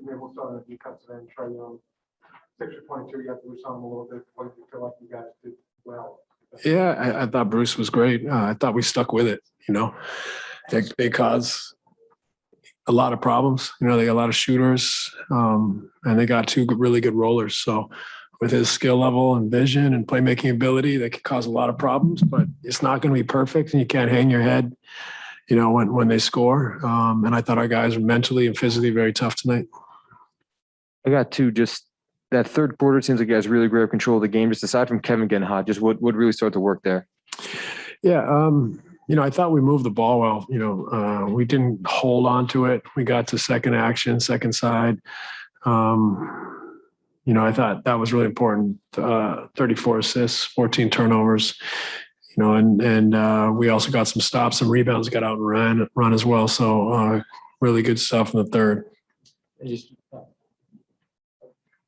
Maybe we'll start on the defensive end. Try 6 for 22. You got to lose on him a little bit. What do you feel like you guys did well? Yeah, I thought Bruce was great. I thought we stuck with it. They caused a lot of problems. They got a lot of shooters, and they got 2 really good rollers. So with his skill level and vision and playmaking ability, they could cause a lot of problems, but it's not going to be perfect, and you can't hang your head, when they score. And I thought our guys were mentally and physically very tough tonight. I got 2. Just that third quarter, it seems like you guys really grabbed control of the game. Just aside from Kevin getting hot, just what really started to work there? Yeah, I thought we moved the ball well. We didn't hold on to it. We got to second action, second side. I thought that was really important. 34 assists, 14 turnovers. And we also got some stops, some rebounds, got out and run as well. So really good stuff in the third.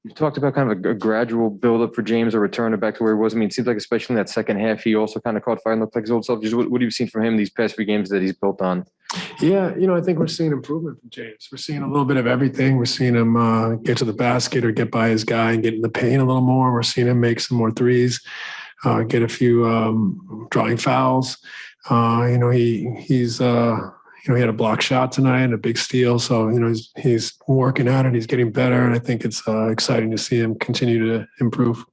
You talked about kind of a gradual build-up for James, or return back to where he was. I mean, it seems like especially in that second half, he also kind of caught fire and looked like his old self. Just what have you seen from him these past few games that he's built on? Yeah, I think we're seeing improvement from James. We're seeing a little bit of everything. We're seeing him get to the basket or get by his guy and get in the paint a little more. We're seeing him make some more threes, get a few drawing fouls. He had a block shot tonight and a big steal. So, he's working at it. He's getting better. And I think it's exciting to see him continue to improve.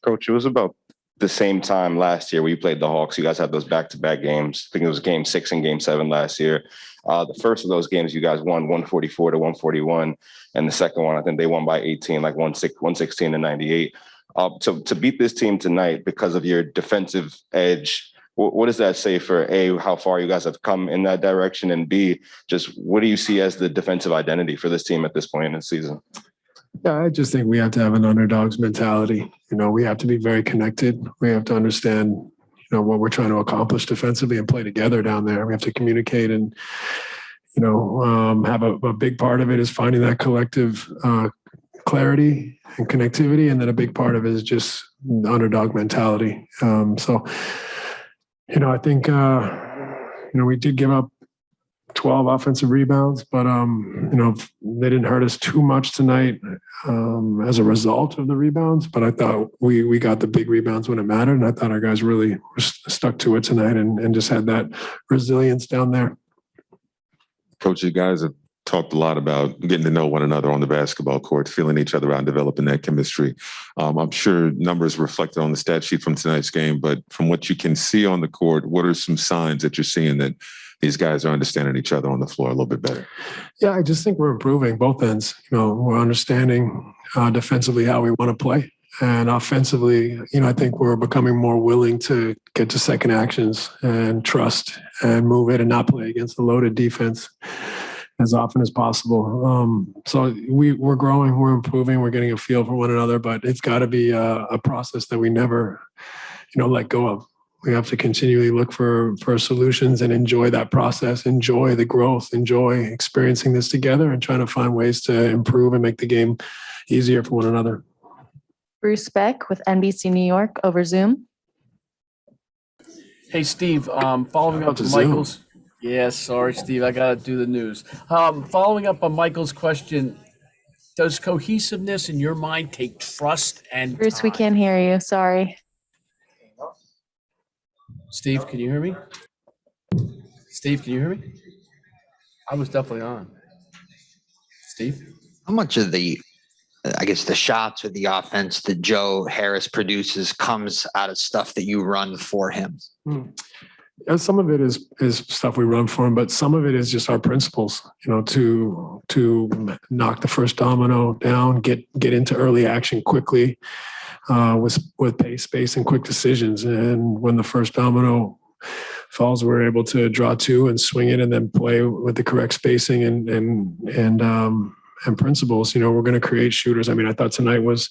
Coach, it was about the same time last year where you played the Hawks. You guys had those back-to-back games. I think it was game 6 and game 7 last year. The first of those games, you guys won 144 to 141. And the second one, I think they won by 18, like 116 to 98. To beat this team tonight because of your defensive edge, what does that say for A, how far you guys have come in that direction, and B, just what do you see as the defensive identity for this team at this point in the season? Yeah, I just think we have to have an underdog's mentality. We have to be very connected. We have to understand, what we're trying to accomplish defensively and play together down there. We have to communicate and, have a big part of it is finding that collective clarity and connectivity. And then a big part of it is just the underdog mentality. I think, we did give up 12 offensive rebounds, but, they didn't hurt us too much tonight as a result of the rebounds. But I thought we got the big rebounds when it mattered. And I thought our guys really were stuck to it tonight and just had that resilience down there. Coach, you guys have talked a lot about getting to know one another on the basketball court, feeling each other out and developing that chemistry. I'm sure numbers reflected on the stat sheet from tonight's game, but from what you can see on the court, what are some signs that you're seeing that these guys are understanding each other on the floor a little bit better? Yeah, I just think we're improving both ends. We're understanding defensively how we want to play. And offensively, I think we're becoming more willing to get to second actions and trust and move it and not play against the loaded defense as often as possible. So we're growing, we're improving, we're getting a feel for one another, but it's got to be a process that we never, let go of. We have to continually look for solutions and enjoy that process, enjoy the growth, enjoy experiencing this together and trying to find ways to improve and make the game easier for one another. Bruce Beck with NBC New York over Zoom. Hey, Steve, following up to Michael's. Yeah, sorry, Steve, I got to do the news. Following up on Michael's question, does cohesiveness in your mind take trust and Bruce, we can't hear you. Sorry. Steve, can you hear me? Steve, can you hear me? I was definitely on. Steve? How much of the shots or the offense that Joe Harris produces comes out of stuff that you run for him? Yeah, some of it is stuff we run for him, but some of it is just our principles, to knock the first domino down, get into early action quickly, with pace, space, and quick decisions. And when the first domino falls, we're able to draw 2 and swing it and then play with the correct spacing and principles. We're going to create shooters. I mean, I thought tonight was,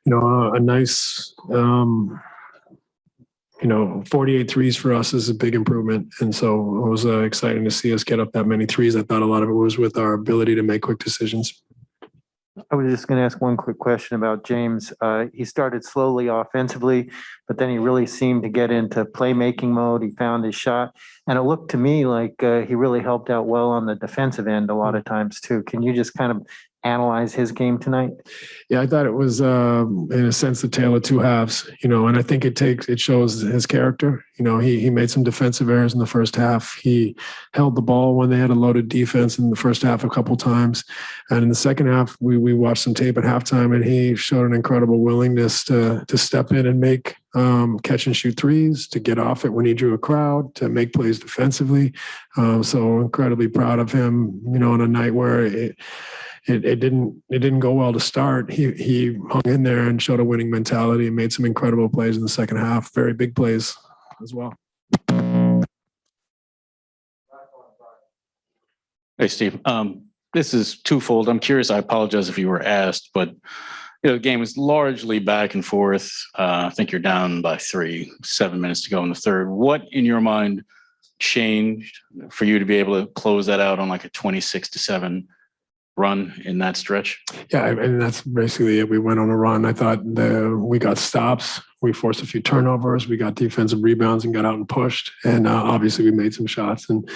a nice, 48 threes for us is a big improvement. And so it was exciting to see us get up that many threes. I thought a lot of it was with our ability to make quick decisions. I was just going to ask one quick question about James. He started slowly offensively, but then he really seemed to get into playmaking mode. He found his shot, and it looked to me like he really helped out well on the defensive end a lot of times too. Can you just kind of analyze his game tonight? Yeah, I thought it was, in a sense, the tale of two halves, and I think it shows his character. He made some defensive errors in the first half. He held the ball when they had a loaded defense in the first half a couple times. And in the second half, we watched some tape at halftime, and he showed an incredible willingness to step in and make catch and shoot threes, to get off it when he drew a crowd, to make plays defensively. So incredibly proud of him, on a night where it didn't go well to start. He hung in there and showed a winning mentality and made some incredible plays in the second half. Very big plays as well. Hey, Steve. This is twofold. I'm curious. I apologize if you were asked, but the game was largely back and forth. I think you're down by 3, 7 minutes to go in the third. What, in your mind, changed for you to be able to close that out on like a 26-7 run in that stretch? Yeah, and that's basically it. We went on a run. I thought we got stops. We forced a few turnovers. We got defensive rebounds and got out and pushed. And obviously we made some shots. And,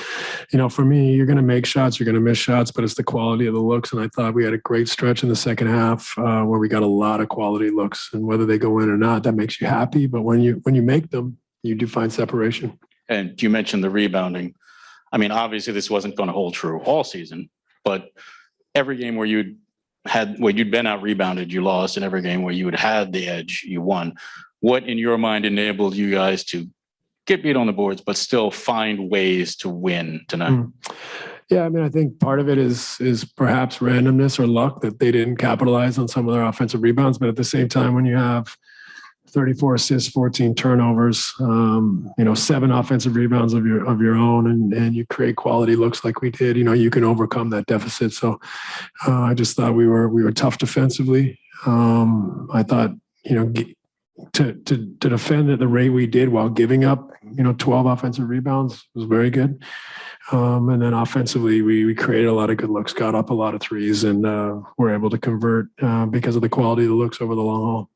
for me, you're going to make shots, you're going to miss shots, but it's the quality of the looks. And I thought we had a great stretch in the second half where we got a lot of quality looks. And whether they go in or not, that makes you happy. But when you make them, you do find separation. And you mentioned the rebounding. I mean, obviously this wasn't going to hold true all season, but every game where you'd been out rebounded, you lost, and every game where you had the edge, you won. What in your mind enabled you guys to get beat on the boards, but still find ways to win tonight? Yeah, I mean, I think part of it is perhaps randomness or luck that they didn't capitalize on some of their offensive rebounds. But at the same time, when you have 34 assists, 14 turnovers, 7 offensive rebounds of your own, and you create quality looks like we did, you can overcome that deficit. So I just thought we were tough defensively. I thought, to defend at the rate we did while giving up, 12 offensive rebounds was very good. And then offensively, we created a lot of good looks, got up a lot of threes, and were able to convert because of the quality of the looks over the long haul.